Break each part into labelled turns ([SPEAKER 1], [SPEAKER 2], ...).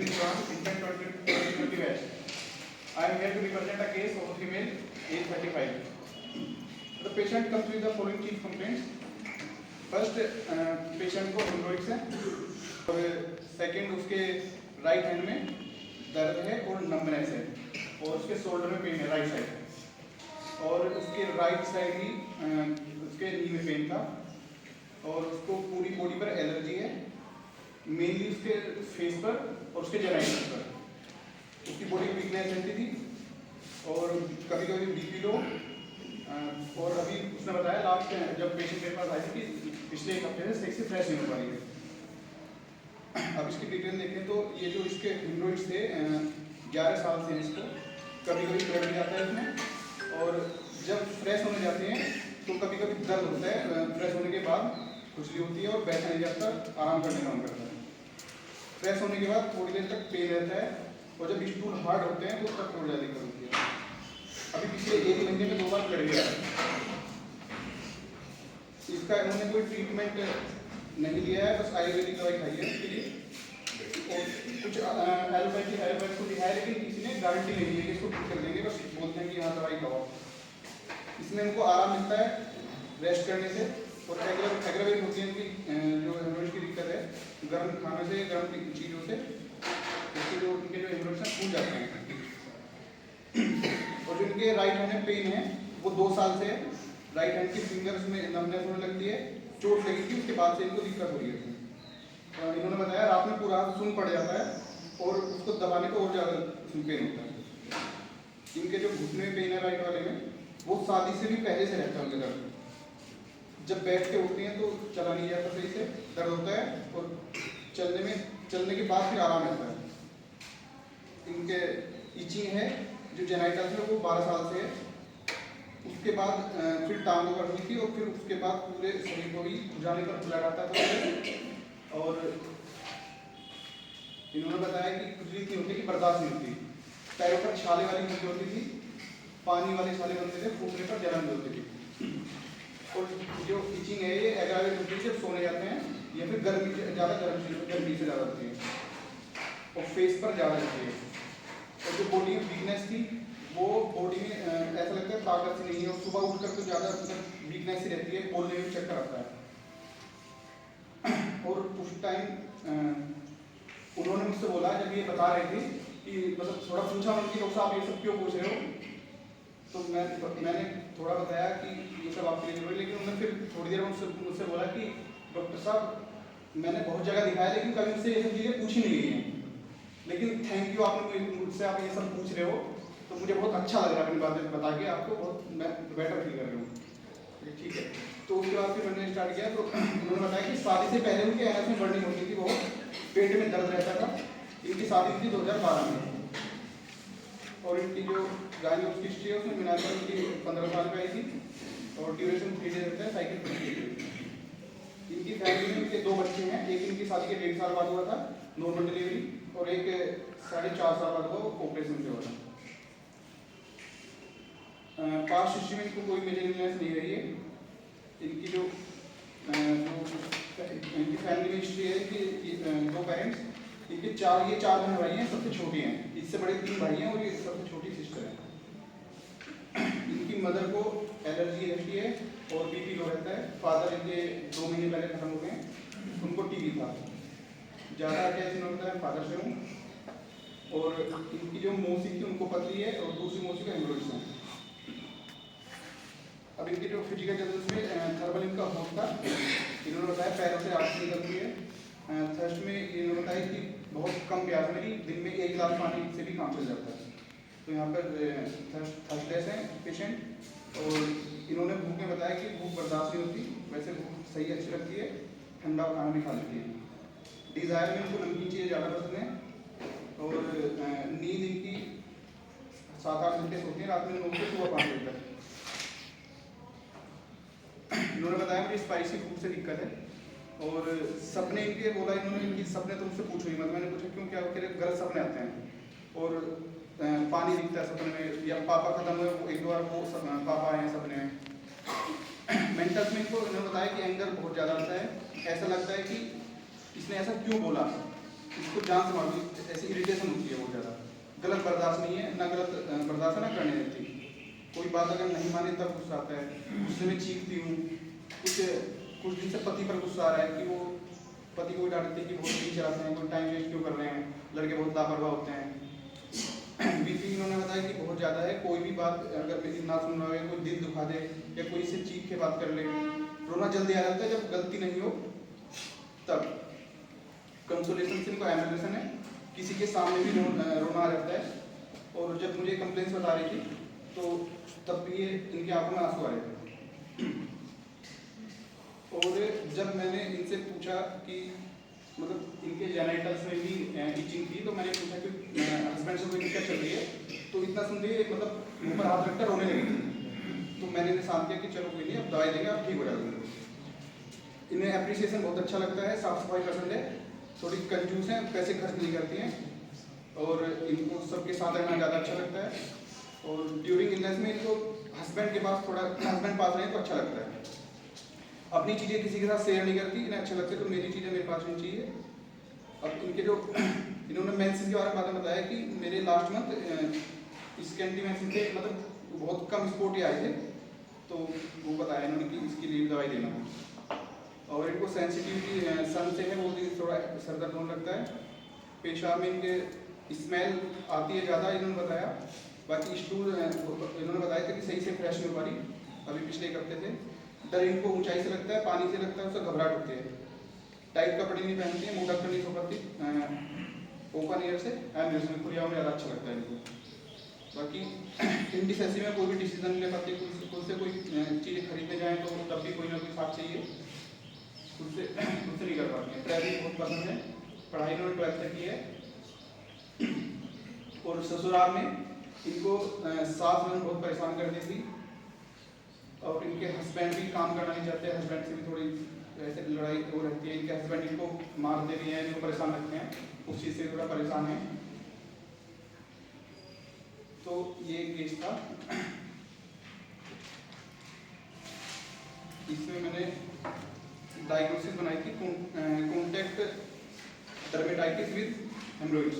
[SPEAKER 1] Ashwin Chauhan, infant 2020 batch. I am here to represent a case of a female, age 35. The patient comes with the following chief complaints. First, patient को hemorrhoids है और second उसके right hand में दर्द है और numbness है और उसके शोल्डर में पेन है राइट साइड और उसके राइट साइड ही उसके नी में पेन था और उसको पूरी बॉडी पर एलर्जी है, मेनली उसके फेस पर और उसके जेनाइटल्स पर। उसकी बॉडी वीकनेस रहती थी और कभी कभी बीपी लो और अभी उसने बताया लास्ट जब पेशेंट मेरे पास आई थी कि पिछले एक हफ्ते से सेक्स से फ्रेश नहीं हो पा रही है। अब इसकी डिटेल देखें तो ये जो इसके हेमोरॉइड्स थे 11 साल से इसको कभी कभी ब्लड भी जाता है इसमें और जब फ्रेश होने जाते हैं तो कभी कभी दर्द होता है, फ्रेश होने के बाद खुजली होती है और बैठा नहीं जाता, आराम करने का मन करता है। फ्रेश होने के बाद थोड़ी देर तक पेन रहता है और जब स्टूल हार्ड होते हैं तो तब थोड़ी ज़्यादा दिक्कत होती है। अभी पिछले एक महीने में 2 बार ब्लड गया। इसका इन्होंने कोई ट्रीटमेंट नहीं लिया है, बस आयुर्वेदिक दवाई खाई है इसके लिए और कुछ एलोपैथी को दिखाया लेकिन किसी ने गारंटी नहीं ली कि इसको ठीक कर देंगे, बस बोलते हैं कि यहाँ दवाई खाओ। इसमें इनको आराम मिलता है रेस्ट करने से और एग्रावेट होती है इनकी जो हेमोरॉइड की दिक्कत है गर्म खाने से, गर्म चीज़ों से इसके जो इनके जो हेमोरॉइड्स हैं फूल जाते हैं। और जो इनके राइट हैंड में पेन है वो 2 साल से राइट हैंड की फिंगर्स में नमनेस होने लगती है, चोट लगी थी उसके बाद से इनको दिक्कत हो रही है। इन्होंने बताया रात में पूरा हाथ सुन पड़ जाता है और उसको दबाने को और ज़्यादा पेन होता है। इनके जो घुटने में पेन है राइट वाले में वो शादी से भी पहले से रहता है उनके दर्द। जब बैठ के उठते हैं तो चला नहीं जाता सही से, दर्द होता है और चलने के बाद फिर आराम रहता है। इनके इचिंग है जो जेनाइटल्स है वो 12 साल से है, उसके बाद फिर टांगों पर हुई थी और फिर उसके बाद पूरे शरीर को भी जाने पर ब्लड आता था और इन्होंने बताया कि खुजली इतनी होती है कि बर्दाश्त नहीं होती। पैरों पर छाले वाली खुजली होती थी, पानी वाले छाले बनते थे, फूकने पर जलन भी होती थी। और जो इचिंग है ये एग्रावेट होती है जब सोने जाते हैं या फिर गर्मी से ज़्यादा होती है और फेस पर ज़्यादा होती है। और जो बॉडी में वीकनेस थी वो बॉडी में ऐसा लगता है ताकत से नहीं है और सुबह उठकर तो ज़्यादा वीकनेस ही रहती है, बोलने में चक्कर आता है। और उस टाइम उन्होंने मुझसे बोला जब ये बता रहे थे कि मतलब थोड़ा पूछा उनकी डॉक्टर साहब ये सब क्यों पूछ रहे हो, तो मैंने थोड़ा बताया कि ये सब आपके लिए जरूरी, लेकिन उन्होंने फिर थोड़ी देर मुझसे बोला कि डॉक्टर साहब मैंने बहुत जगह दिखाया लेकिन कभी मुझसे ये सब चीज़ें पूछी नहीं गई हैं, लेकिन थैंक यू आपने मुझसे आप ये सब पूछ रहे हो तो मुझे बहुत अच्छा लग रहा है अपनी बातें बता के आपको, बहुत मैं बेटर फील कर रहा हूँ। ठीक है, तो उसके बाद फिर मैंने स्टार्ट किया तो उन्होंने बताया कि शादी से पहले उनके एनएस में बर्निंग होती थी, बहुत पेट में दर्द रहता था। इनकी शादी थी 2012 में और इनकी जो गायनिक हिस्ट्री है उसमें मिलाकर इनकी 15 साल में आई थी और ड्यूरेशन 3 डेज रहता है, साइकिल 20 डेज। इनकी फैमिली में इनके 2 बच्चे हैं, एक इनकी शादी के 1.5 साल बाद हुआ था नॉर्मल डिलीवरी और एक 4.5 साल बाद हुआ ऑपरेशन से हुआ था। पास्ट हिस्ट्री में इनको कोई मेजर इलनेस नहीं रही है। इनकी जो इनकी फैमिली में हिस्ट्री है कि 2 पेरेंट्स, इनके 4 बहन भाई हैं, सबसे छोटी हैं, इससे बड़े 3 भाई हैं और ये सबसे छोटी सिस्टर है। इनकी मदर को एलर्जी रहती है और बीपी लो रहता है। फादर इनके 2 महीने पहले खत्म हो गए, उनको टीबी था। ज़्यादा अटैच होता है फादर से हूँ और इनकी जो मौसी थी उनको पतली है और दूसरी मौसी का हेमोरॉइड्स है। अब इनके जो फिजिकल चैलेंज में थर्मल इनका होश था, इन्होंने बताया पैरों से आग निकलती है। थर्स्ट में इन्होंने बताया कि बहुत कम प्यास मेरी दिन में 1 गिलास पानी से भी काम चल जाता है। तो यहाँ पर थर्स्टलेस हैं पेशेंट और इन्होंने भूख में बताया कि भूख बर्दाश्त नहीं होती, वैसे भूख सही अच्छी लगती है, ठंडा खाना भी खा लेती है। डिज़ायर में इनको नमकीन चीज़ें ज़्यादा पसंद है और नींद इनकी 7-8 घंटे सोती है, रात में 9 से सुबह 5 बजे तक। इन्होंने बताया मुझे स्पाइसी फूड से दिक्कत है और सपने इनके बोला इन्होंने कि सपने तुमसे पूछो ही मत। मैंने पूछा क्यों, क्या गलत सपने आते हैं और पानी दिखता है सपने में या पापा खत्म हुए 1-2 बार वो पापा आए हैं सपने में। मेंटल में इनको इन्होंने बताया कि एंगर बहुत ज़्यादा आता है, ऐसा लगता है कि इसने ऐसा क्यों बोला, इसको जान से मालूम, ऐसी इरिटेशन होती है बहुत ज़्यादा। गलत बर्दाश्त नहीं है, ना गलत बर्दाश्त है ना करने देती। कोई बात अगर नहीं माने तब गुस्सा आता है, गुस्से में चीखती हूँ। कुछ दिन से पति पर गुस्सा आ रहा है कि वो पति को भी डांटती है कि बहुत नहीं चलाते हैं, कोई टाइम वेस्ट क्यों कर रहे हैं, लड़के बहुत लापरवाह होते हैं। बीपी इन्होंने बताया कि बहुत ज़्यादा है, कोई भी बात अगर मेरी ना सुन रहा है, कोई दिल दुखा दे या कोई से चीख के बात कर ले, रोना जल्दी आ जाता है जब गलती नहीं हो तब। कंसोलेशन से इनको एम्बुलेशन है, किसी के सामने भी रोना आ जाता है। और जब मुझे कंप्लेंट्स बता रही थी तो तब भी ये इनकी आंखों में आंसू आ रहे थे। और जब मैंने इनसे पूछा कि मतलब इनके जेनिटल्स में भी इचिंग थी, तो मैंने पूछा कि हस्बैंड से कोई दिक्कत चल रही है, तो इतना सुन के मतलब मुंह पर हाथ रखकर रोने लगी थी। तो मैंने शांत किया कि चलो कोई नहीं, अब दवाई देंगे, आप ठीक हो जाएंगे। इन्हें अप्रिसिएशन बहुत अच्छा लगता है, साफ सफाई पसंद है, थोड़ी कंजूस हैं, पैसे खर्च नहीं करती हैं, और इनको सबके साथ रहना ज़्यादा अच्छा लगता है। और ड्यूरिंग इलनेस में इनको हस्बैंड के पास थोड़ा हस्बैंड पास रहे तो अच्छा लगता है। अपनी चीज़ें किसी के साथ शेयर नहीं करती, इन्हें अच्छा लगता है तो मेरी चीज़ें मेरे पास होनी चाहिए। अब इनके जो इन्होंने मेंसेस के बारे में बताया कि मेरे लास्ट मंथ इसके एंटी मेंसेस थे, मतलब बहुत कम स्पॉट ही आए थे, तो वो बताया इन्होंने कि इसके लिए दवाई देना है। और इनको सेंसिटिविटी सन से है, वो भी थोड़ा सर दर्द होने लगता है। पेशाब में इनके स्मेल आती है ज़्यादा, इन्होंने बताया। बाकी स्टूल इन्होंने बताया था कि सही से फ्रेश नहीं हो पा रही, अभी पिछले एक हफ्ते से। डर इनको ऊंचाई से लगता है, पानी से लगता है, उससे घबराहट होती है। टाइट कपड़े नहीं पहनती हैं, मुँह ढककर नहीं सो पाती, ओपन एयर से एम्बुलेंस खुली हवा में ज़्यादा अच्छा लगता है इनको। बाकी इंडिसेंसी में कोई भी डिसीजन नहीं ले पाती, खुद से कोई चीज़ें खरीदने जाएँ तो तब भी कोई ना कोई साथ चाहिए, खुद से नहीं कर पाती हैं। ट्रैवलिंग बहुत पसंद है, पढ़ाई इन्होंने 12th तक की है। और ससुराल में इनको सास में बहुत परेशान करती थी, और इनके हस्बैंड भी काम करना नहीं चाहते, हस्बैंड से भी थोड़ी ऐसे लड़ाई हो रहती है। इनके हस्बैंड इनको मारते भी हैं, इनको परेशान रखते हैं, उस चीज़ से थोड़ा परेशान है। तो ये केस था, इसमें मैंने डायग्नोसिस बनाई थी कॉन्टैक्ट डर्मेटाइटिस विद हेमरोइड्स।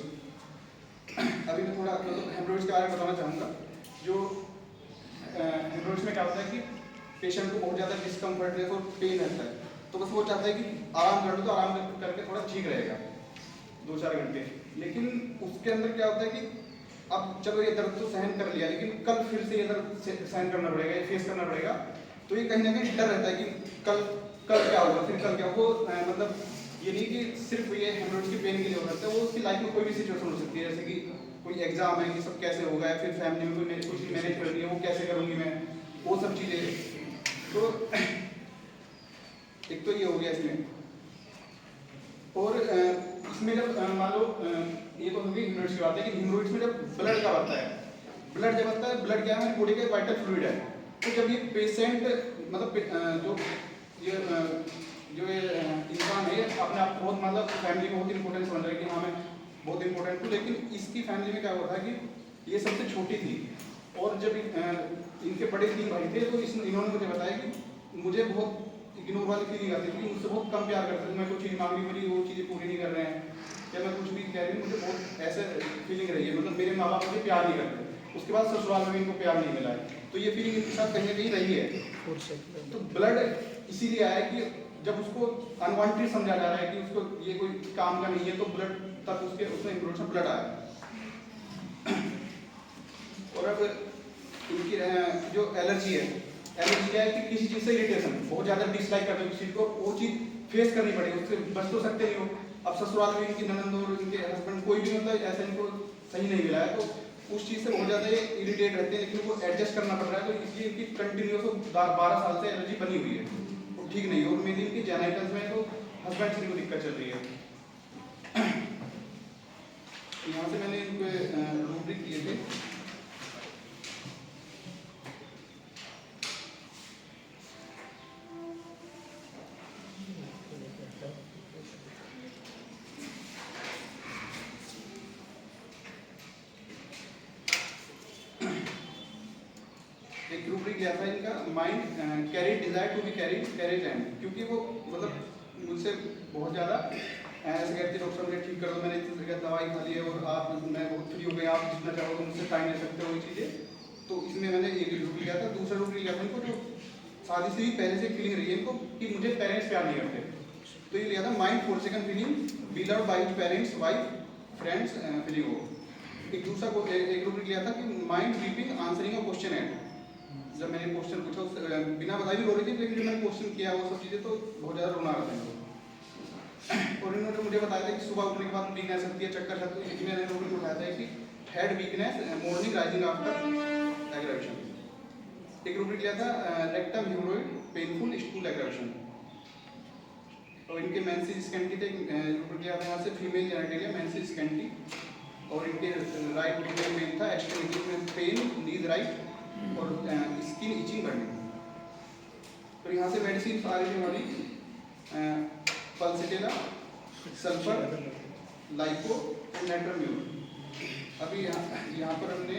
[SPEAKER 1] अभी मैं थोड़ा मतलब हेमरोइड्स के बारे में बताना चाहूँगा। जो हेमरोइड्स में क्या होता है कि पेशेंट को बहुत ज़्यादा डिस्कम्फर्टनेस और पेन रहता है, तो बस वो चाहता है कि आराम कर लो, तो आराम करके थोड़ा ठीक रहेगा 2-4 घंटे। लेकिन उसके अंदर क्या होता है कि अब चलो ये दर्द तो सहन कर लिया, लेकिन कल फिर से ये दर्द सहन करना पड़ेगा, ये फेस करना पड़ेगा। तो ये कहीं ना कहीं डर रहता है कि कल क्या होगा, फिर कल क्या होगा। मतलब ये नहीं कि सिर्फ ये हेमरोइड्स की पेन के लिए हो सकता है, वो उसकी लाइफ में कोई भी सिचुएशन हो सकती है, जैसे कि कोई एग्जाम है कि सब कैसे होगा, या फिर फैमिली में कोई कुछ मैनेज करनी है, वो कैसे करूँगी मैं, वो सब चीज़ें। तो एक तो ये हो गया इसमें। और इसमें जब मान लो ये तो होगी हिमोरॉइड्स की बात है कि हिमोरॉइड्स में जब ब्लड का बनता है, ब्लड जब बनता है, ब्लड क्या है, हमारी बॉडी का वाइटल फ्लूइड है। तो जब ये पेशेंट मतलब जो ये इंसान है अपने आप बहुत मतलब फैमिली को बहुत इंपॉर्टेंस समझ रहा है कि हाँ मैं बहुत इंपॉर्टेंट हूँ, लेकिन इसकी फैमिली में क्या हुआ था कि ये सबसे छोटी थी। और जब इनके बड़े 3 भाई थे, तो इन्होंने मुझे बताया कि मुझे बहुत इग्नोर वाली फीलिंग आती थी, मुझसे बहुत कम प्यार करते थे। मैं कुछ चीज़ मांगी, मेरी वो चीज़ें पूरी नहीं कर रहे हैं, या मैं कुछ भी कह रही हूँ, मुझे बहुत ऐसे फीलिंग रही है, मतलब मेरे माँ बाप मुझे प्यार नहीं करते। उसके बाद ससुराल में भी इनको प्यार नहीं मिला है, तो ये फीलिंग इनके साथ कहीं ना कहीं रही है। तो ब्लड इसीलिए आया कि जब उसको अनवांटेड समझा जा रहा है कि उसको ये कोई काम का नहीं है, तो ब्लड तक उसमें इंप्रूव ब्लड आया। और अब इनकी जो एलर्जी है, एलर्जी क्या है कि किसी चीज़ से इरिटेशन, बहुत ज़्यादा डिसलाइक करते हैं किसी चीज़ को, वो चीज़ फेस करनी पड़ेगी, उससे बच तो सकते नहीं हो। अब ससुराल में इनकी ननद और इनके हस्बैंड कोई भी मतलब ऐसा इनको सही नहीं मिला है, तो उस चीज़ से बहुत ज़्यादा ये इरिटेट रहते हैं, लेकिन उनको एडजस्ट करना पड़ रहा है। तो इसलिए इनकी कंटिन्यूस 12 साल से एलर्जी बनी हुई है, वो ठीक नहीं है। और मेरी इनकी जेनाइटल्स में तो हस्बैंड से इनको दिक्कत चल रही है। यहाँ से मैंने इनको रूब्रिक किए थे। एक रूब्रिक लिया था इनका, mind carry desire to be carried carriage and, क्योंकि वो मतलब मुझसे बहुत ज़्यादा ऐसे कहते डॉक्टर साहब मुझे ठीक कर दो, मैंने इतनी जगह दवाई खा ली है और आप मैं बहुत फ्री हो गई, आप जितना चाहो तो मुझसे टाइम ले सकते हो ये चीज़ें। तो इसमें मैंने एक रुक लिया था। दूसरा रुक लिया था इनको जो शादी से ही पहले से फीलिंग रही है इनको कि मुझे पेरेंट्स प्यार नहीं करते, तो ये लिया था mind for second feeling be loved by parents wife friends feeling हो। एक दूसरा एक रुक लिया था कि mind weeping answering a question at, जब मैंने क्वेश्चन पूछा उससे बिना बताए भी रो रही थी, लेकिन जब मैंने क्वेश्चन किया वो सब चीज़ें तो बहुत ज़्यादा रोना आ रहा था इनको। और इन्होंने मुझे बताया था कि सुबह उठने के बाद वीकनेस होती है, चक्कर आती है, मैंने रोटी उठाया था कि head weakness morning rising after aggravation. एक रूब्रिक लिया था रेक्टम ह्यूमरॉइड पेनफुल स्टूल एग्रेवेशन। और इनके मेंसेस स्कैंटी थे, रूब्रिक लिया था यहाँ से फीमेल जेनिटलिया मेंसेस स्कैंटी। और इनके राइट रूब्रिक में था एक्सट्रीमिटी पेन नीज राइट और स्किन इचिंग बढ़ने। तो यहाँ से मेडिसिन आ रही थी हमारी पल्सिटेला, सल्फर, लाइको एंड नेट्रोम्यूर। अभी यहाँ पर हमने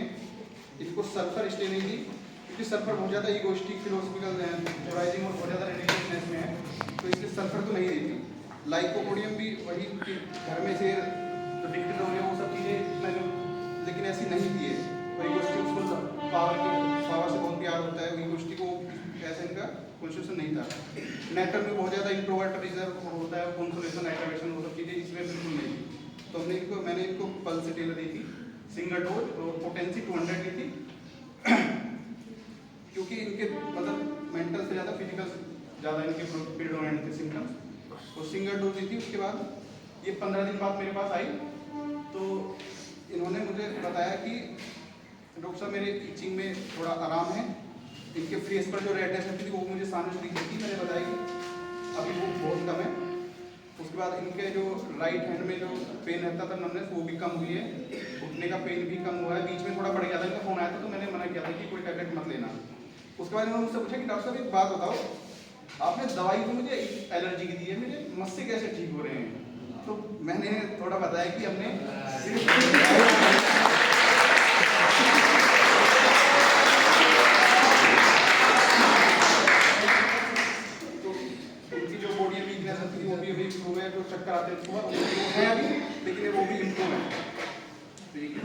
[SPEAKER 1] इसको सल्फर स्टे नहीं दी क्योंकि सल्फर बहुत ज़्यादा ईगोइस्टिक फिलोसफिकल थोराइजिंग और बहुत ज़्यादा रेडिकलनेस में है, तो इसलिए सल्फर तो नहीं दी थी। लाइकोपोडियम भी वही कि घर में से जो डिक्टेड हो गया वो सब चीज़ें इतना जो, लेकिन ऐसी नहीं थी है। वही गोष्ठी उसको पावर से बहुत प्यार होता है, वही गोष्ठी को ऐसे इनका कॉन्स्टिट्यूशन नहीं था। नेटर में बहुत ज़्यादा इंट्रोवर्ट रिजर्व होता है, कॉन्सोलेशन एट्रावेशन वो सब चीज़ें इसमें बिल्कुल नहीं। तो मैंने इनको पल्सिटेला दी थी सिंगल डोज और पोटेंसी 200 दी थी क्योंकि इनके मतलब मेंटल से ज़्यादा फिजिकल ज़्यादा इनके प्रीडोमिनेंट थे सिम्टम्स। तो सिंगल डोज दी थी। उसके बाद ये 15 दिन बाद मेरे पास आई तो इन्होंने मुझे बताया कि डॉक्टर साहब मेरे इचिंग में थोड़ा आराम है, इनके फेस पर जो रेडनेस रहती थी वो मुझे सामने से दिखती थी, मैंने बताया कि अभी वो बहुत कम है। उसके बाद इनके जो राइट हैंड में जो पेन रहता था नमनेस वो भी कम हुई है, उठने का पेन भी कम हुआ है। बीच में थोड़ा बढ़ गया था, इनका फोन आया था तो मैंने मना किया था कि कोई टैबलेट मत लेना। उसके बाद इन्होंने मुझसे पूछा कि डॉक्टर साहब एक बात बताओ, आपने दवाई तो मुझे एलर्जी की दी है, मेरे मस्से कैसे ठीक हो रहे हैं? तो मैंने थोड़ा बताया कि हमने तो उनकी जो बॉडी वीकनेस होती है वो भी अभी इम्प्रूव है, जो चक्कर आते हैं सुबह वो है अभी, लेकिन वो भी इम्प्रूव है। ठीक है।